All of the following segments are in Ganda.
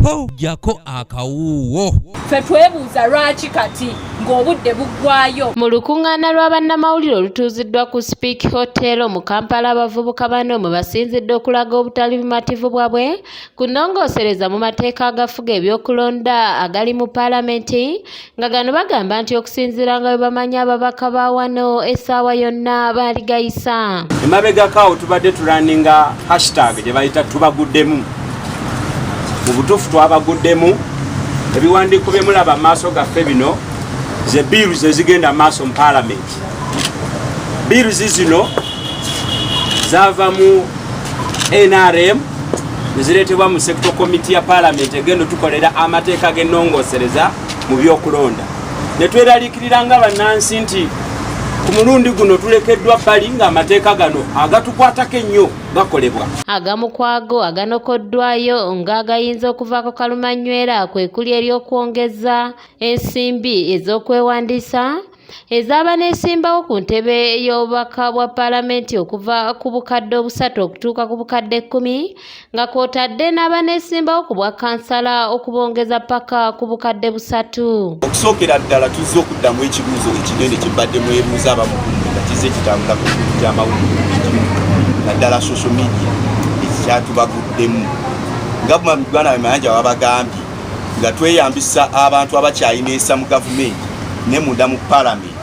po jako akawuwo. Ffe twebuuza lwaki kati ng'obudde buggwayo. Mu lukuŋŋaana lwa bannamawulire olutuuziddwa ku Speak Hotel mu Kampala, abavubuka bano mwe basinzidde okulaga obutali bumativu bwabwe ku nnongoosereza mu mateeka agafuga ebyokulonda agali mu Paalamenti, nga gano bagamba nti okusinziira nga bwe bamanyi ababaka ba wano essaawa yonna baali gayisa. Emabegako awo tubadde tulaninga hashtag gye bayita tubaguddemu. Mu butuufu twabaguddemu, ebiwandiiko bye mulaba maaso gaffe bino ze bills ezigenda maaso mu Paalamenti. Bills zino zaava mu NRM ne zireetebwa mu Sector Committee ya Paalamenti egenda tukolera amateeka g'ennongoosereza mu byokulonda. Ne tweraliikirira nga bannansi nti ku mulundi guno tulekeddwa bbali ng'amateeka gano agatukwatako ennyo gakolebwa. Agamu kwago aganokoddwayo ng'agayinza okuvaako kalumanywera kwe kuli ery'okwongeza ensimbi ez'okwewandiisa ez'abaneesimbawo ku ntebe y'obubaka bwa Paalamenti okuva ku bukadde 3 okutuuka ku bukadde 10 nga kw'otadde n'abaneesimbawo ku bwa kansala okubongeza paka ku bukadde 3. Okusookera ddala tuzze okuddamu ekibuuzo ekinene kye mbadde mwebuuza abamugundu nga kizze kitambula ku bintu by'amawulire naddala social media ekyatubaguddemu. Gavumenti Uganda Abamayanja wabagambye nga tweyambisa abantu abakyayineesa mu gavumenti ne munda mu Paalamenti.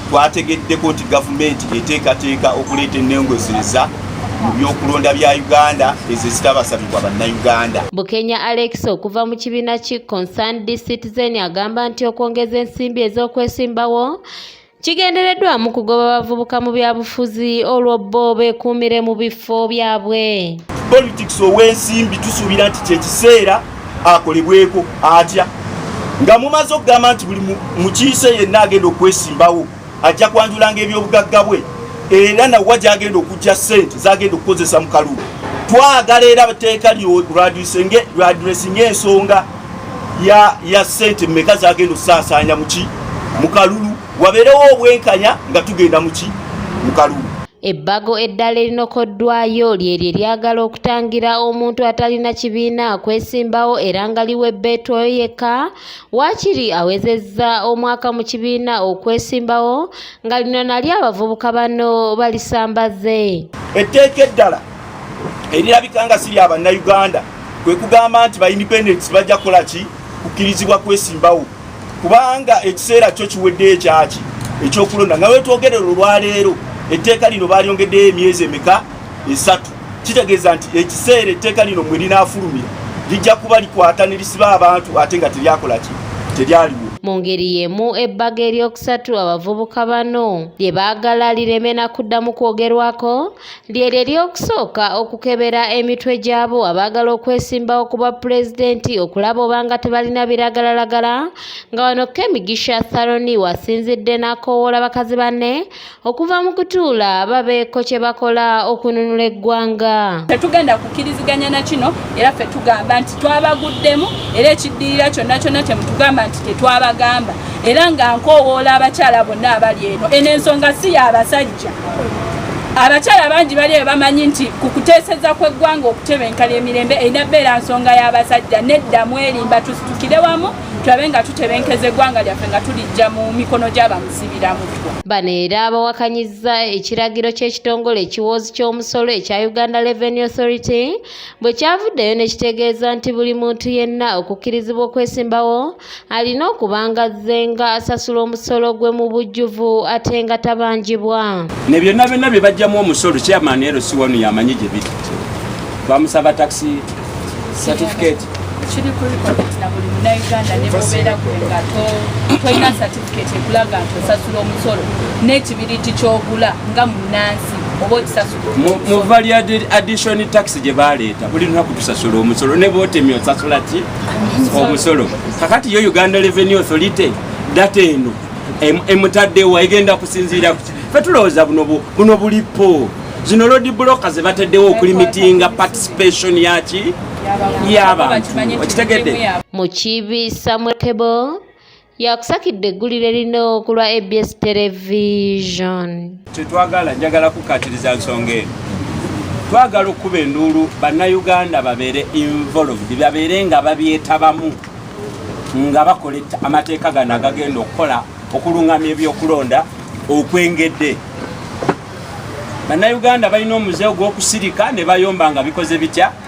Twategeddeko nti gavumenti eteekateeka okuleeta ennongoosereza mu byokulonda bya Uganda ezo zitabasabibwa bannayuganda. Bukenya Alex okuva mu kibiina ki Concerned Citizen agamba nti okwongeza ensimbi ez'okwesimbawo kigendereddwamu kugoba abavubuka mu byabufuzi olwo bo beekuumire mu bifo byabwe. Politics ow'ensimbi tusuubira nti kyekiseera akolebweko atya nga mumaze okugamba nti buli mukiise yenna agenda okwesimbawo ajja kwanjulanga ebyobugagga bwe era nawa gyagenda okujja ssente zagenda okukozesa mu kalulu. Twagala era abateeka lyaddressinga ensonga ya ssente mmeka zagenda okusaasaanya mu kalulu wabeerewo obwenkanya nga tugenda mu kalulu. Ebbago eddala erinokoddwayo lyeryo eryagala okutangira omuntu atalina kibiina kwesimbawo era nga liwebba etwoyo yekka waakiri awezezza omwaka mu kibiina okwesimbawo nga lino nalyo abavubuka bano balisambaze. Etteeka eddala erirabika nga siri abannayuganda kwe kugamba nti ba independents bajja kukola ki kukkirizibwa kwesimbawo kubanga ekiseera kyo kiweddeyo ekyaki ekyokulonda nga wetwogerera olwaleero etteeka lino balyongeddeyo emyezi emeka 3. Kitegeeza nti ekiseera etteeka lino mwe linaafulumira lijja kuba likwata ne lisiba abantu ate nga teryakola ki teryaliwo. Mu ngeri y'emu ebbaga eryokusatu abavubuka bano lye baagala lireme na kuddamu kwogerwako lyeryo eryokusooka okukebera emitwe gy'abo abaagala okwesimbawo ku bwa pulezidenti okulaba obanga tebalina biragalalagala nga wano Kemigisha Tharoni wasinzidde n'akoowoola bakazi banne okuva mu kutuula babeeko kye bakola okununula eggwanga. Tetugenda kukkiriziganya na kino era ffe tugamba nti twabaguddemu era ekiddirira kyonna kyonna temutugamba nti tetwabagamba era nga nkoowoola abakyala bonna abali eno ensonga si y'abasajja. Abakyala bangi bali bamanyi nti ku kuteeseza kw'eggwanga okutebenkala emirembe erina bbeera nsonga y'abasajja. Nedda mwerimba tusitukire wamu tulabe nga tutebenkeza eggwanga lyaffe nga tulijja mu mikono gy'abamusibiramuttwa. Bano era bawakanyizza ekiragiro ky'ekitongole ekiwoozi ky'omusolo ekya Uganda Revenue Authority bwe kyavuddeyo ne kitegeeza nti buli muntu yenna okukkirizibwa okwesimbawo alina okuba nga azze nga asasula omusolo gwe mu bujjuvu ate nga tabanjibwa. Ne byonna byonna bye bajjamu omusolo chairman LC wano yamanyi gye biri. Bamusaba taxi certificate kiri ku record na buli munnayuganda ne bobeera nga tolina certificate ekulaga nti osasula omusolo n'ekibiriti ky'ogula nga munnansi oba okisasula mu value addition tax gye baleeta buli lunaku tusasula omusolo ne bootemye osasula ki omusolo. Kakati yo Uganda Revenue Authority data eno emutaddewo egenda kusinziira ffe tulowooza buno bulipo zino road blockers bataddewo okulimitinga participation yaki y'abantu okitegedde. Mukibi Samuel Kebo yakusakidde eggulire lino ku lwa ABS Television. Tetwagala njagala kukkatiriza nsonga eno twagala okuba enduulu bannayuganda babeere involved, babeere nga babyetabamu nga bakola amateeka gano agagenda okukola okuluŋŋamya ebyokulonda okwengedde. Bannayuganda balina omuze ogw'okusirika ne bayomba nga bikoze bitya